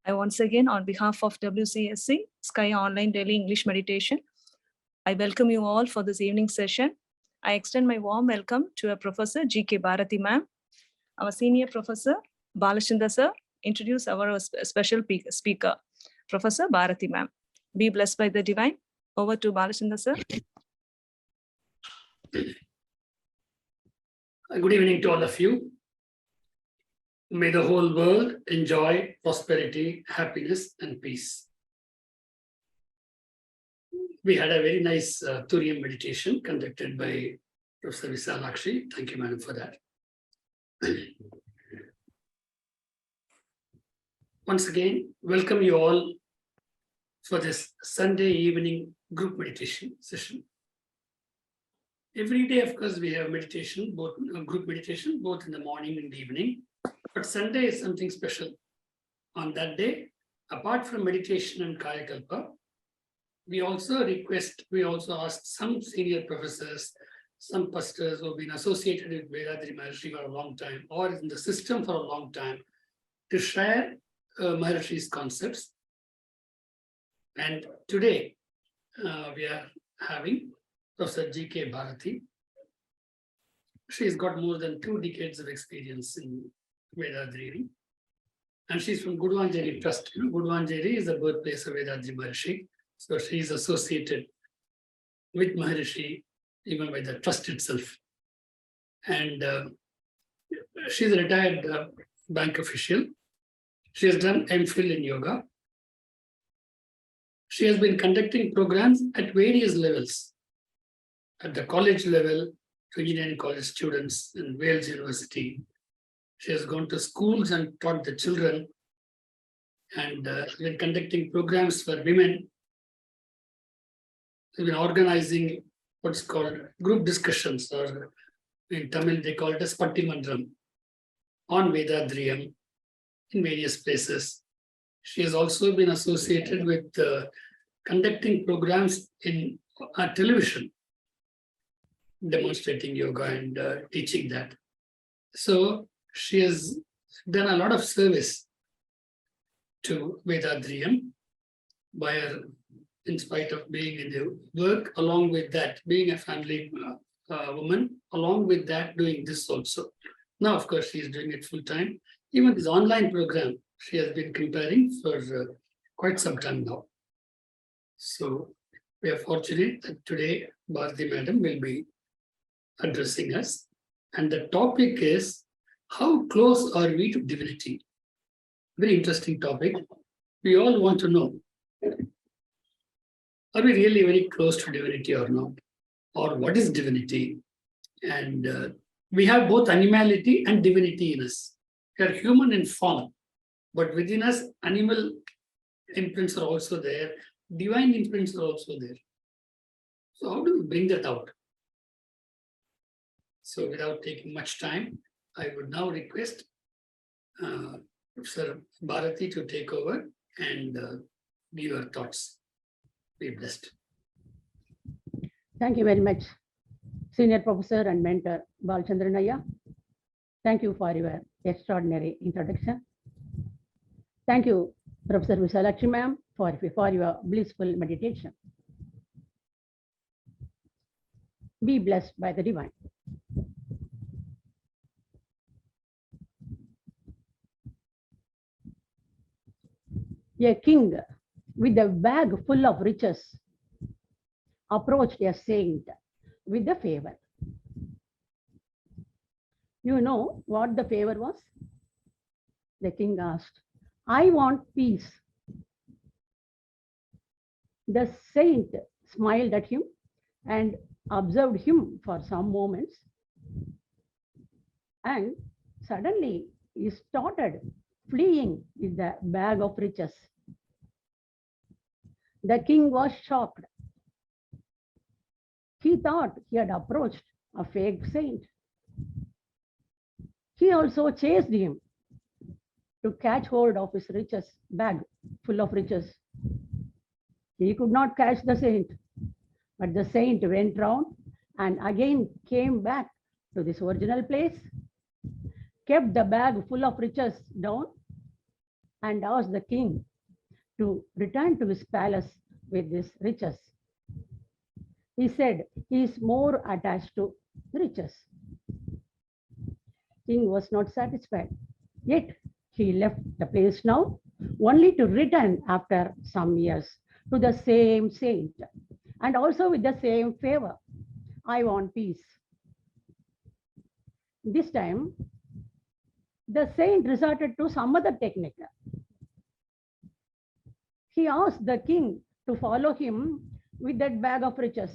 I once again, on behalf of WCSC, Sky Online Daily English Meditation, I welcome you all for this evening session. I extend my warm welcome to our Professor G.K.Bharathi ma'am, our senior professor, Balachandra sir, introduce our special speaker, Professor Bharathi ma'am. Be blessed by the divine. Over to Balachandra sir. Good evening to all of you. May the whole world enjoy prosperity, happiness, and peace. We had a very nice Turiya meditation conducted by Professor Vithalakshi. Thank you, madam, for that. Once again, welcome you all for this Sunday evening group meditation session. Every day, of course, we have meditation, both group meditation, both in the morning and the evening. But Sunday is something special. On that day, apart from meditation and Kayakalpa, we also ask some senior professors, some pastors who have been associated with Vethathiri Maharishi for a long time, or in the system for a long time, to share Maharishi's concepts. And today, we are having Professor G.K.Bharathi. She's got more than 2 decades of experience in Vethathiri. And she's from Guduvanjeri Trust. Guduvanjeri is the birthplace of Vethathiri Maharishi. So she's associated with Maharishi even by the trust itself. And she's a retired bank official. She has done MPhil in yoga. She has been conducting programs at various levels. At the college level, to engineering college students in Wales University. She has gone to schools and taught the children and been conducting programs for women. She's been organizing what's called group discussions, or in Tamil they call it as Pattimandram, on Vethathiriyam in various places. She has also been associated with conducting programs in television, demonstrating yoga and teaching that. So she has done a lot of service to Vethathiriyam by her, in spite of being in the work, along with that, being a family woman, along with that, doing this also. Now, of course, she is doing it full time. Even this online program, she has been preparing for quite some time now. So we are fortunate that today Bharathi madam will be addressing us. And the topic is, how close are we to divinity? Very interesting topic. We all want to know, are we really very close to divinity or not? Or what is divinity? And we have both animality and divinity in us. We are human in form, but within us, animal imprints are also there. Divine imprints are also there. So how do we bring that out? So without taking much time, I would now request Professor Bharathi to take over and give her thoughts. Be blessed. Thank you very much, Senior Professor and Mentor Balachandranaya. Thank you for your extraordinary introduction. Thank you, Professor Vithalakshi ma'am, for your blissful meditation. Be blessed by the divine. A king with a bag full of riches approached a saint with a favor. You know what the favor was? The king asked, I want peace. The saint smiled at him and observed him for some moments. And suddenly he started fleeing with the bag of riches. The king was shocked. He thought he had approached a fake saint. He also chased him to catch hold of his riches, bag full of riches. He could not catch the saint, but the saint went round and again came back to this original place, kept the bag full of riches down, and asked the king to return to his palace with his riches. He said he is more attached to riches. King was not satisfied. Yet he left the place now, only to return after some years to the same saint, and also with the same favor. I want peace. This time, the saint resorted to some other technique. He asked the king to follow him with that bag of riches.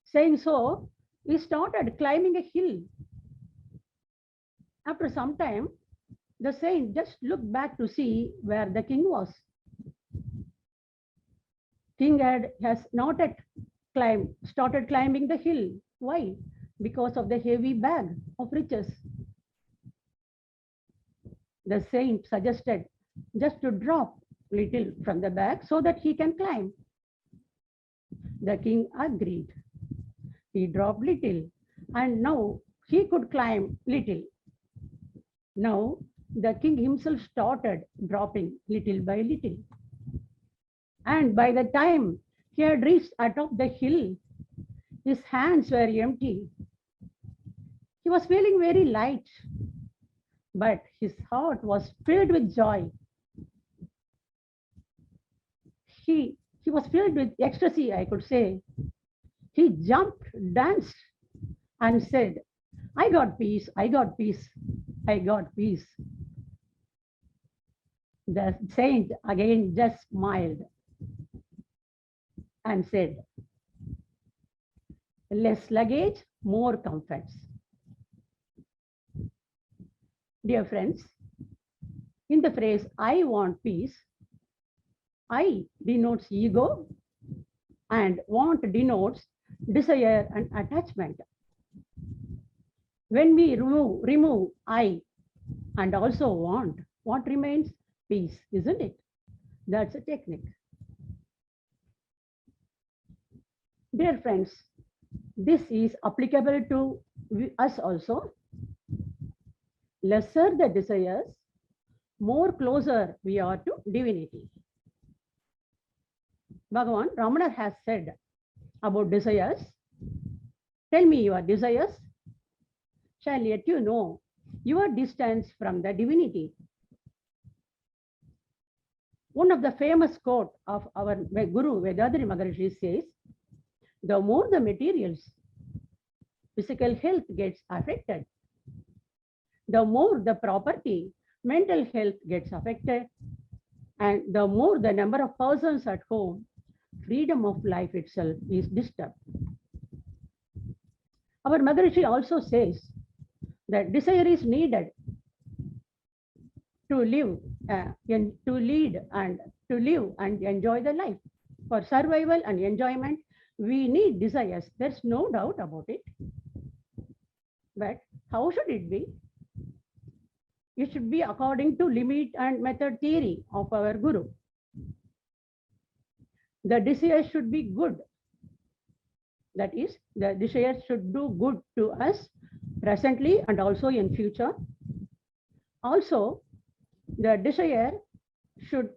Saying so, he started climbing a hill. After some time, the saint just looked back to see where the king was. King has not yet started climbing the hill. Why? Because of the heavy bag of riches. The saint suggested just to drop little from the bag so that he can climb. The king agreed. He dropped little, and now he could climb little. Now the king himself started dropping little by little. And by the time he had reached atop the hill, his hands were empty. He was feeling very light, but his heart was filled with joy. He was filled with ecstasy, I could say. He jumped, danced, and said, I got peace, I got peace, I got peace. The saint again just smiled and said, less luggage, more comforts. Dear friends, in the phrase, I want peace, I denotes ego and want denotes desire and attachment. When we remove I and also want, what remains? Peace, isn't it? That's a technique. Dear friends, this is applicable to us also. Lesser the desires, more closer we are to divinity. Bhagavan Ramana has said about desires. Tell me your desires, shall let you know your distance from the divinity. One of the famous quote of our Guru Vethathiri Maharishi says, the more the materials, physical health gets affected, the more the property, mental health gets affected, and the more the number of persons at home, freedom of life itself is disturbed. Our Maharishi also says that desire is needed to live, to lead and to live and enjoy the life. For survival and enjoyment, we need desires. There's no doubt about it. But how should it be? It should be according to limit and method theory of our Guru. The desire should be good. That is, the desire should do good to us presently and also in future. Also, the desire should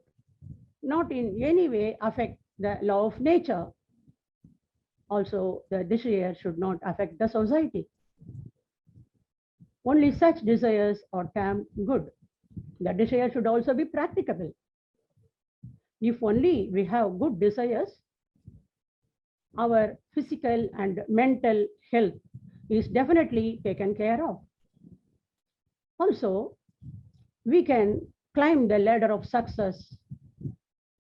not in any way affect the law of nature. Also, the desire should not affect the society. Only such desires are termed good. The desire should also be practicable. If only we have good desires, our physical and mental health is definitely taken care of. Also, we can climb the ladder of success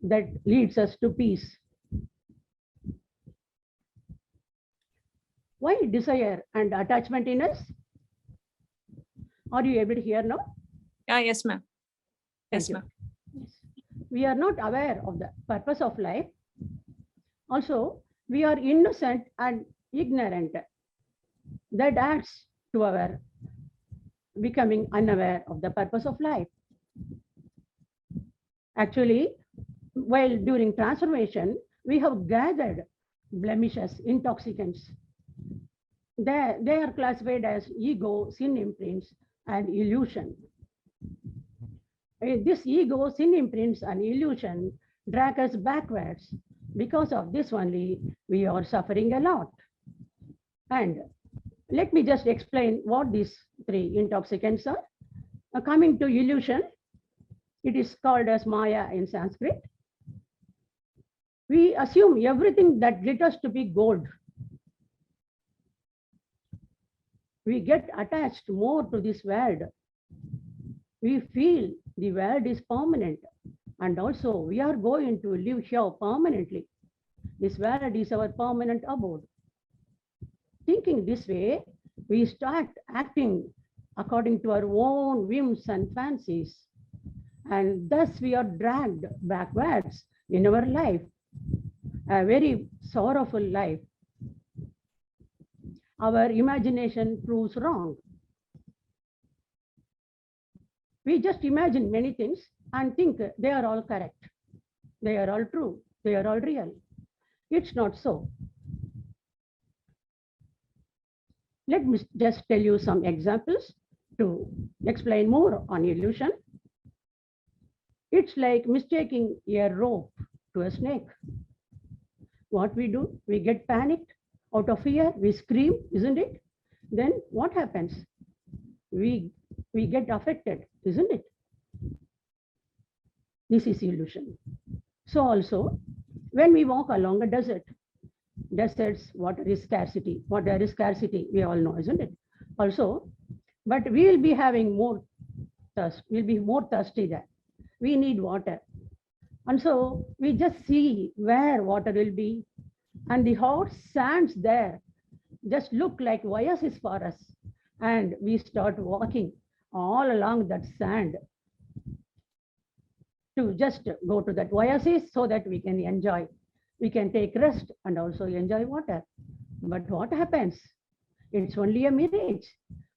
that leads us to peace. Why desire and attachment in us? Are you able to hear now? Yes, ma'am. Yes, Thank you. ma'am. We are not aware of the purpose of life. Also, we are innocent and ignorant. That adds to our becoming unaware of the purpose of life. Actually, while during transformation, we have gathered blemishes, intoxicants. They are classified as ego, sin imprints, and illusion. This ego, sin imprints and illusion drag us backwards. Because of this only, we are suffering a lot. And let me just explain what these three intoxicants are. Coming to illusion, it is called as Maya in Sanskrit. We assume everything that glitters to be gold. We get attached more to this world. We feel the world is permanent, and also we are going to live here permanently. This world is our permanent abode. Thinking this way, we start acting according to our own whims and fancies, and thus we are dragged backwards in our life, a very sorrowful life. Our imagination proves wrong. We just imagine many things and think they are all correct, they are all true, they are all real. It's not so. Let me just tell you some examples to explain more on illusion. It's like mistaking a rope to a snake. What we do, we get panicked, out of fear, we scream, isn't it? Then what happens? We get affected, isn't it? This is illusion. So also, when we walk along a desert, deserts, water is scarcity. Water is scarcity, we all know, isn't it? Also, but we will be having more thirst. We'll be more thirsty there. We need water. And so we just see where water will be. And the hot sands there just look like oasis for us. And we start walking all along that sand to just go to that oasis so that we can enjoy. We can take rest and also enjoy water. But what happens? It's only a mirage.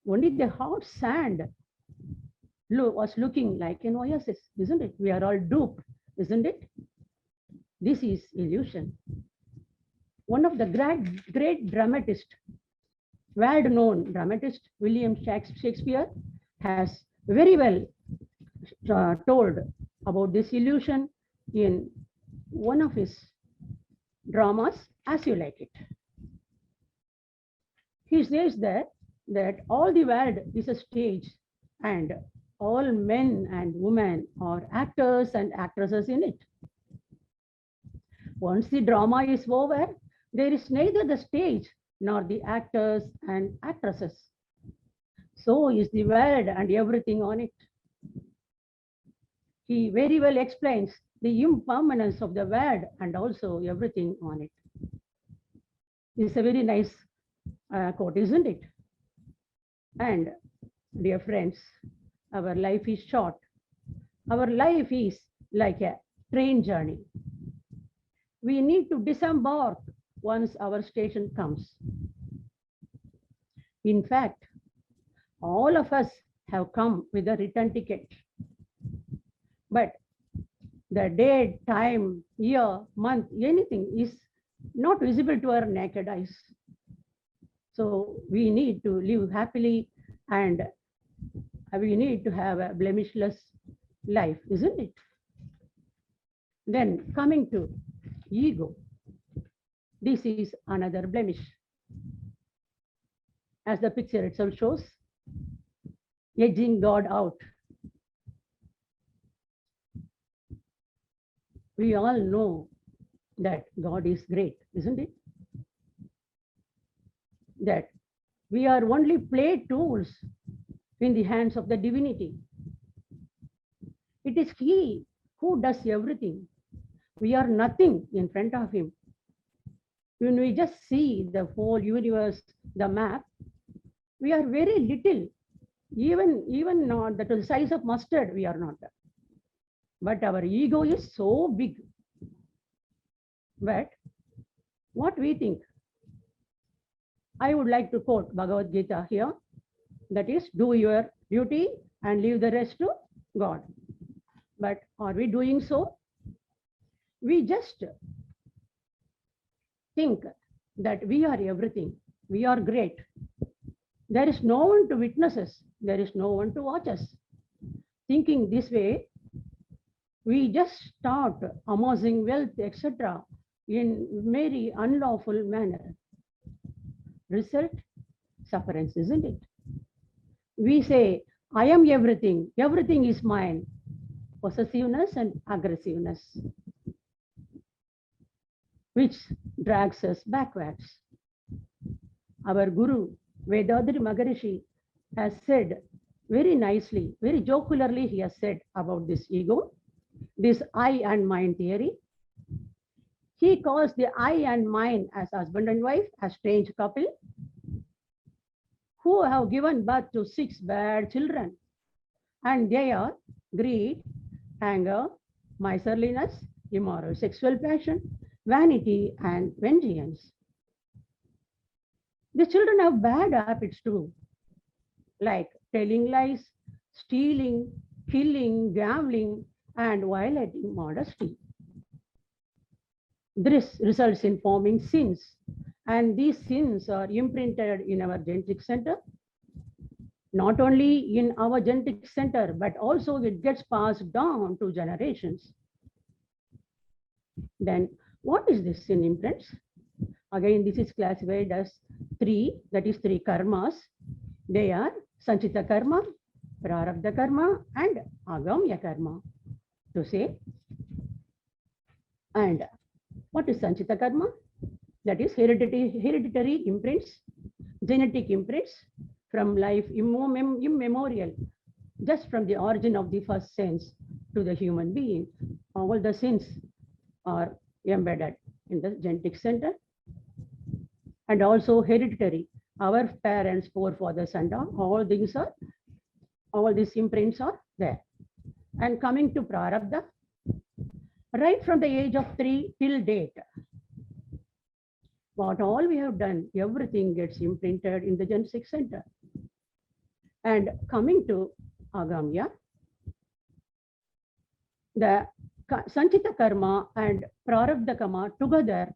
Only the hot sand was looking like an oasis, isn't it? We are all duped, isn't it? This is illusion. One of the great dramatist, world-known dramatist, William Shakespeare, has very well told about this illusion in one of his dramas, As You Like It. He says that all the world is a stage and all men and women are actors and actresses in it. Once the drama is over, there is neither the stage nor the actors and actresses. So is the world and everything on it. He very well explains the impermanence of the world and also everything on it. It's a very nice quote, isn't it? And dear friends, our life is short. Our life is like a train journey. We need to disembark once our station comes. In fact, all of us have come with a return ticket. But the day, time, year, month, anything is not visible to our naked eyes. So we need to live happily and we need to have a blemishless life, isn't it? Then coming to ego, this is another blemish. As the picture itself shows, edging God out. We all know that God is great, isn't it? That we are only play tools in the hands of the divinity. It is He who does everything. We are nothing in front of Him. When we just see the whole universe, the map, we are very little, even not the size of mustard, we are not. But our ego is so big. But what we think, I would like to quote Bhagavad Gita here, that is, do your duty and leave the rest to God. But are we doing so? We just think that we are everything, we are great. There is no one to witness us, there is no one to watch us. Thinking this way, we just start amassing wealth, etc., in very unlawful manner. Result, sufferance, isn't it? We say, I am everything, everything is mine. Possessiveness and aggressiveness, which drags us backwards. Our Guru, Vethathiri Maharishi, has said very nicely, very jocularly, he has said about this ego, this I and mine theory. He calls the I and mine as husband and wife, a strange couple who have given birth to 6 bad children. And they are greed, anger, miserliness, immoral sexual passion, vanity, and vengeance. The children have bad habits too, like telling lies, stealing, killing, gambling, and violating modesty. This results in forming sins, and these sins are imprinted in our genetic center. Not only in our genetic center, but also it gets passed down to generations. Then what is this sin imprints? Again, this is classified as 3, that is 3 karmas. They are Sanchita karma, Prarabdha karma, and Agamya karma, to say. And what is Sanchita karma? That is hereditary imprints, genetic imprints from life immemorial, just from the origin of the first sense to the human being. All the sins are embedded in the genetic center. And also hereditary. Our parents, forefathers, and all these imprints are there. And coming to Prarabdha, right from the age of 3 till date, what all we have done, everything gets imprinted in the genetic center. And coming to Agamya, the Sanchita karma and Prarabdha karma together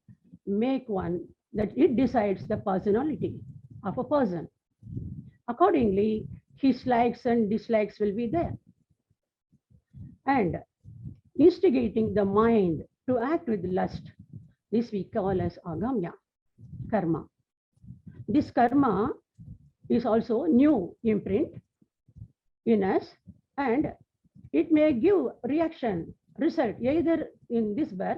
make one that it decides the personality of a person. Accordingly, his likes and dislikes will be there. And instigating the mind to act with lust, this we call as Agamya karma. This karma is also new imprint in us, and it may give reaction, result, either in this birth,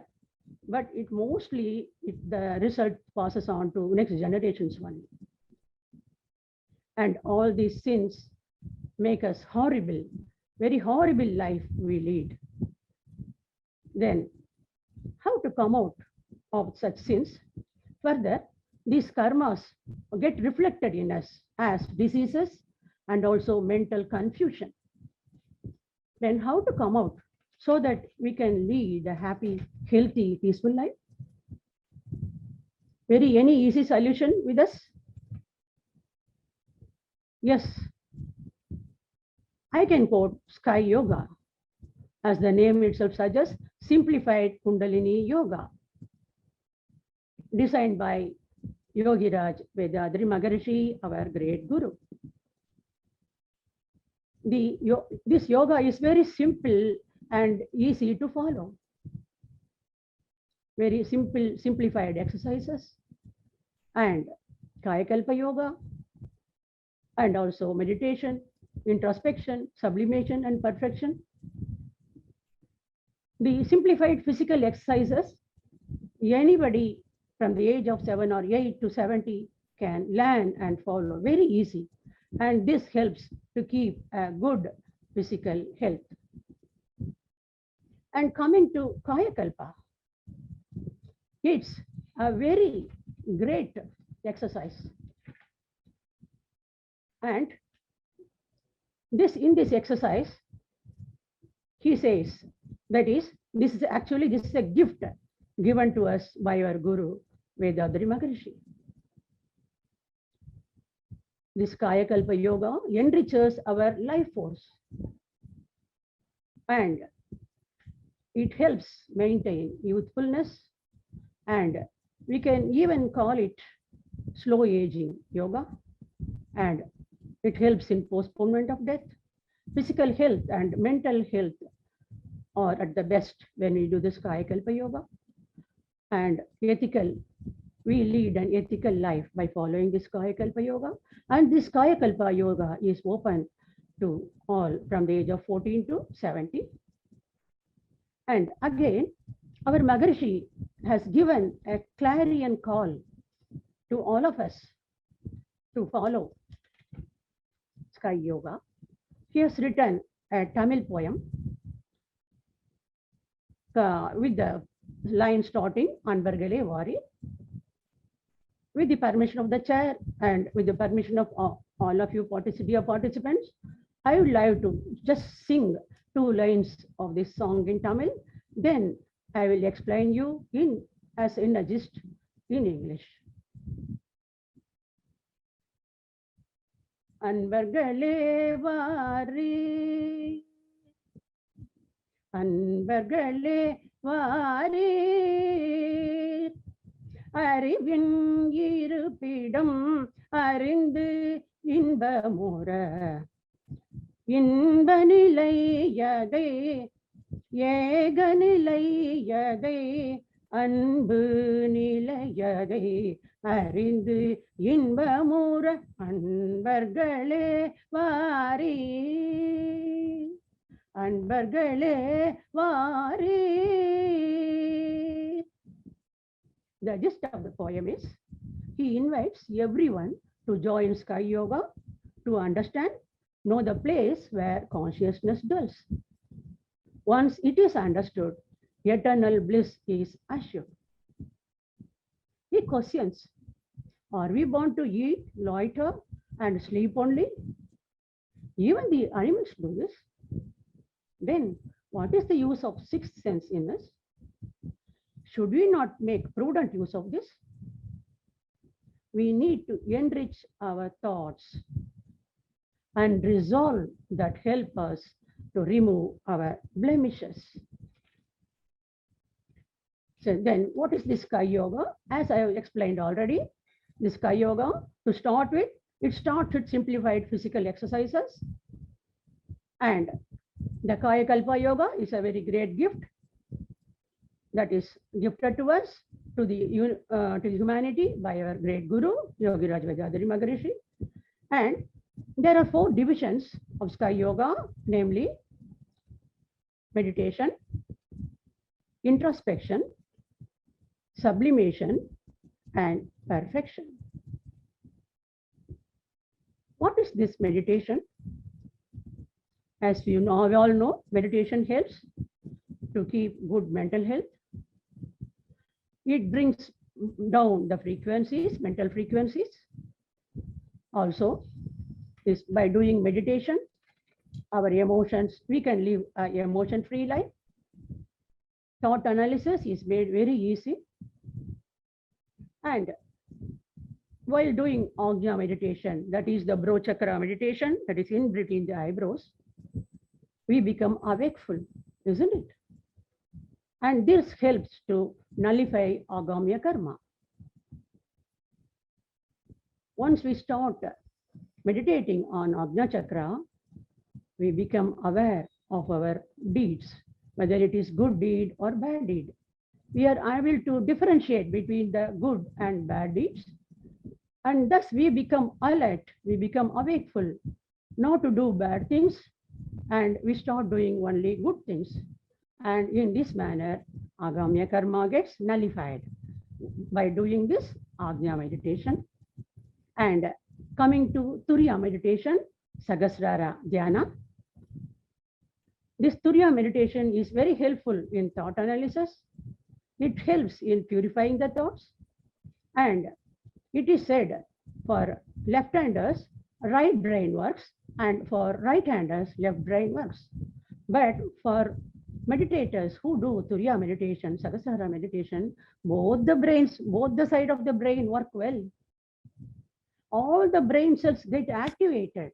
but it mostly, the result passes on to next generations only. And all these sins make us horrible, very horrible life we lead. Then how to come out of such sins? Further, these karmas get reflected in us as diseases and also mental confusion. Then how to come out so that we can lead a happy, healthy, peaceful life? Any easy solution with us? Yes, I can quote Sky Yoga, as the name itself suggests, Simplified Kundalini Yoga, designed by Yogiraj Vethathiri Maharishi, our great guru. This yoga is very simple and easy to follow. Very simple, simplified exercises, and Kayakalpa yoga, and also meditation, introspection, sublimation, and perfection. The simplified physical exercises, anybody from the age of 7 or 8 to 70 can learn and follow, very easy. And this helps to keep a good physical health. And coming to Kayakalpa, it's a very great exercise. And in this exercise, he says, that is, this is a gift given to us by our Guru, Vethathiri Maharishi. This Kayakalpa yoga enriches our life force, and it helps maintain youthfulness, and we can even call it slow aging yoga, and it helps in postponement of death, physical health and mental health or at the best when we do this Kayakalpa yoga. And ethical, we lead an ethical life by following this Kayakalpa yoga. And this Kayakalpa yoga is open to all from the age of 14 to 70. And again, our Maharishi has given a clarion call to all of us to follow Sky Yoga. He has written a Tamil poem with the line starting Anbargale Vari. With the permission of the chair and with the permission of all of you participants, I would like to just sing 2 lines of this song in Tamil. Then I will explain you as in a gist in English. Anbargale Vari, Anbargale Vari, அறிவின் இருப்பிடம் அறிந்து இன்பமுற இன்ப நிலையதை ஏக நிலையதை அன்பு நிலையதை அறிந்து இன்பமுற அன்பர்களே வாரி அன்பர்களே வாரி. The gist of the poem is, he invites everyone to join Sky Yoga to understand, know the place where consciousness dwells. Once it is understood, eternal bliss is assured. He questions, are we born to eat, loiter, and sleep only? Even the animals do this. Then what is the use of 6th sense in us? Should we not make prudent use of this? We need to enrich our thoughts and resolve that help us to remove our blemishes. So then what is this Sky Yoga? As I have explained already, this Sky Yoga, to start with, it starts with simplified physical exercises. And the Kayakalpa Yoga is a very great gift that is gifted to us, to the humanity by our great Guru, Yogiraj Vethathiri Maharishi. And there are 4 divisions of Sky Yoga, namely meditation, introspection, sublimation, and perfection. What is this meditation? As we all know, meditation helps to keep good mental health. It brings down the frequencies, mental frequencies. Also, is by doing meditation, our emotions, we can live an emotion-free life. Thought analysis is made very easy. And while doing Ajna meditation, that is the brow chakra meditation, that is in between the eyebrows, we become awakeful, isn't it? And this helps to nullify agamya karma. Once we start meditating on Ajna chakra, we become aware of our deeds, whether it is good deed or bad deed. We are able to differentiate between the good and bad deeds. And thus we become alert, we become awakeful, not to do bad things, and we start doing only good things. And in this manner, agamya karma gets nullified by doing this Ajna meditation. And coming to Turiya meditation, Sahasrara Dhyana. This Turiya meditation is very helpful in thought analysis. It helps in purifying the thoughts. And it is said for left-handers, right brain works, and for right-handers, left brain works. But for meditators who do Turiya meditation, Sahasrara meditation, both the brains, both the side of the brain work well. All the brain cells get activated.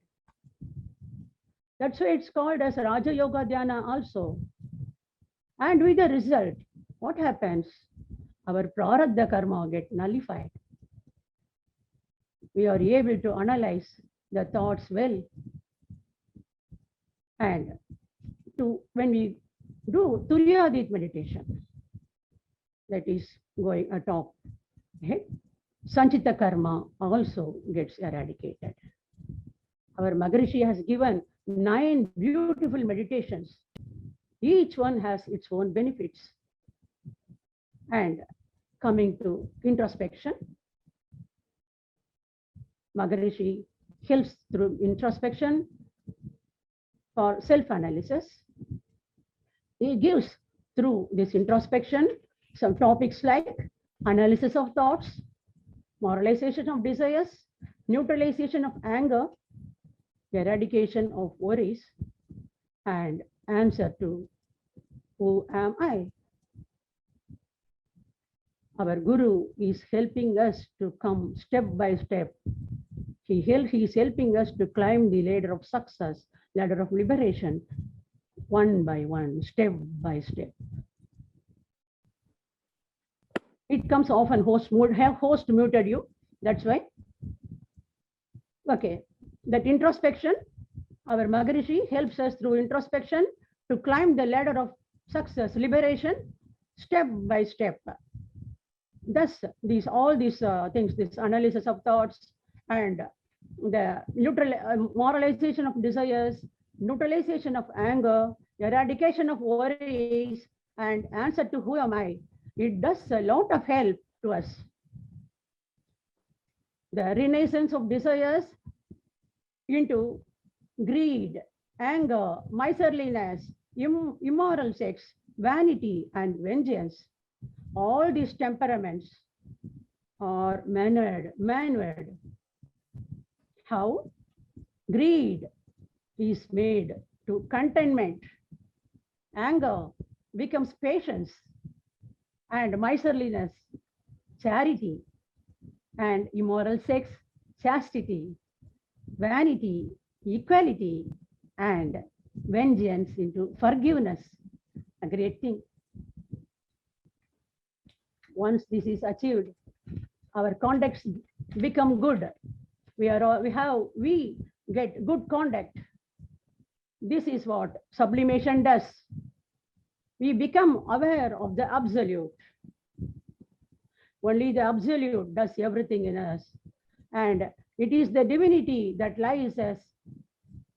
That's why it's called as Raja Yoga Dhyana also. And with the result, what happens? Our prarabdha karma get nullified. We are able to analyze the thoughts well. And when we do Turyadit meditation. That is going atop. Okay? Sanchita karma also gets eradicated. Our Maharishi has given 9 beautiful meditations. Each one has its own benefits. And coming to introspection, Maharishi helps through introspection for self-analysis. He gives through this introspection some topics like analysis of thoughts, moralization of desires, neutralization of anger, eradication of worries, and answer to who am I? Our Guru is helping us to come step by step. He is helping us to climb the ladder of success, ladder of liberation, one by one, step by step. It comes often host muted you. That's why. Okay, that introspection, our Maharishi helps us through introspection to climb the ladder of success, liberation, step by step. Thus, all these things, this analysis of thoughts and the moralization of desires, neutralization of anger, eradication of worries, and answer to who am I? It does a lot of help to us. The renaissance of desires into greed, anger, miserliness, immoral sex, vanity, and vengeance. All these temperaments are manward. How? Greed is made to contentment. Anger becomes patience, and miserliness, charity, and immoral sex, chastity, vanity, equality, and vengeance into forgiveness. A great thing. Once this is achieved, our conducts become good. We get good conduct. This is what sublimation does. We become aware of the absolute. Only the absolute does everything in us. And it is the divinity that lies as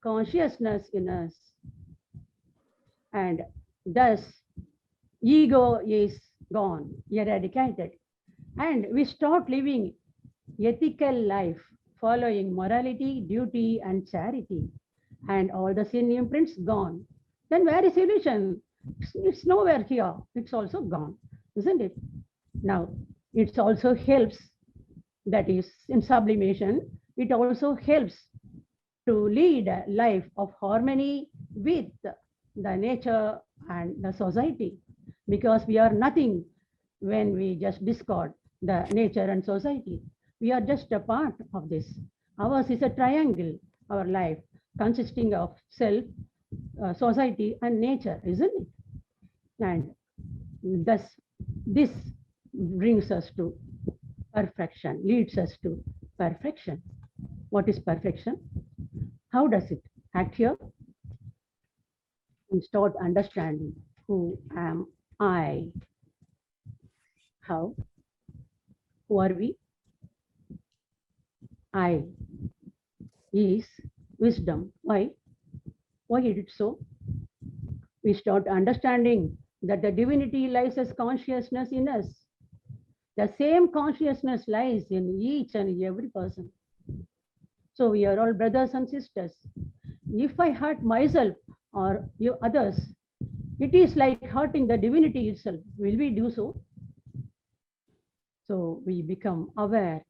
consciousness in us. And thus, ego is gone, eradicated. And we start living ethical life, following morality, duty, and charity. And all the sin imprints gone. Then where is illusion? It's nowhere here. It's also gone, isn't it? Now, it also helps, that is in sublimation, it also helps to lead a life of harmony with the nature and the society, because we are nothing when we just discard the nature and society. We are just a part of this. Ours is a triangle, our life, consisting of self, society, and nature, isn't it? And thus, this brings us to perfection, leads us to perfection. What is perfection? How does it act here? And start understanding who am I? How? Who are we? I is wisdom. Why? Why is it so? We start understanding that the divinity lies as consciousness in us. The same consciousness lies in each and every person. So we are all brothers and sisters. If I hurt myself or you others, it is like hurting the divinity itself. Will we do so? So we become aware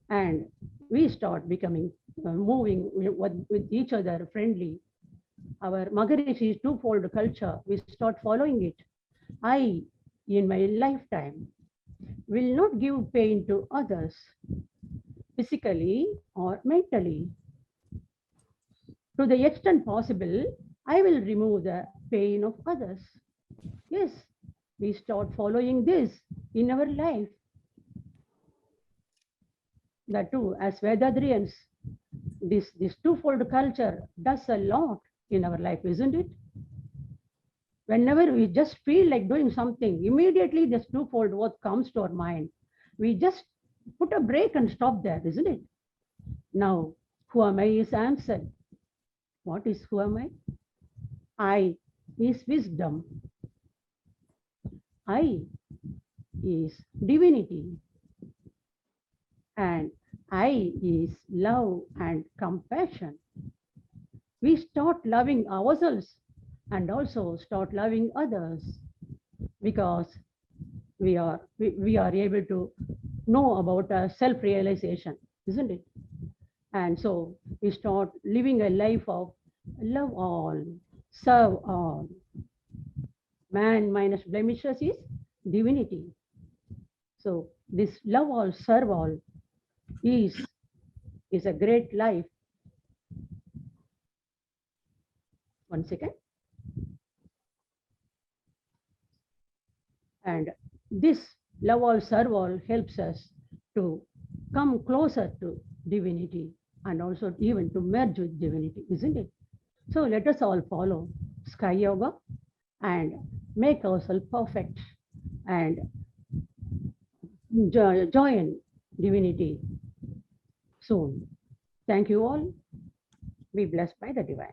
and we start becoming, moving with each other friendly. Our Maharishi's twofold culture, we start following it. I, in my lifetime, will not give pain to others, physically or mentally. To the extent possible, I will remove the pain of others. Yes, we start following this in our life. The two, as Vethathirians, this twofold culture does a lot in our life, isn't it? Whenever we just feel like doing something, immediately this twofold what comes to our mind. We just put a break and stop there, isn't it? Now, who am I is answered. What is who am I? I is wisdom. I is divinity. And I is love and compassion. We start loving ourselves and also start loving others because we are able to know about self-realization, isn't it? And so we start living a life of love all, serve all. Man minus blemishes is divinity. So this love all, serve all is a great life. One second. And this love all, serve all helps us to come closer to divinity and also even to merge with divinity, isn't it? So let us all follow Sky Yoga and make ourselves perfect and join divinity soon. Thank you all. Be blessed by the divine.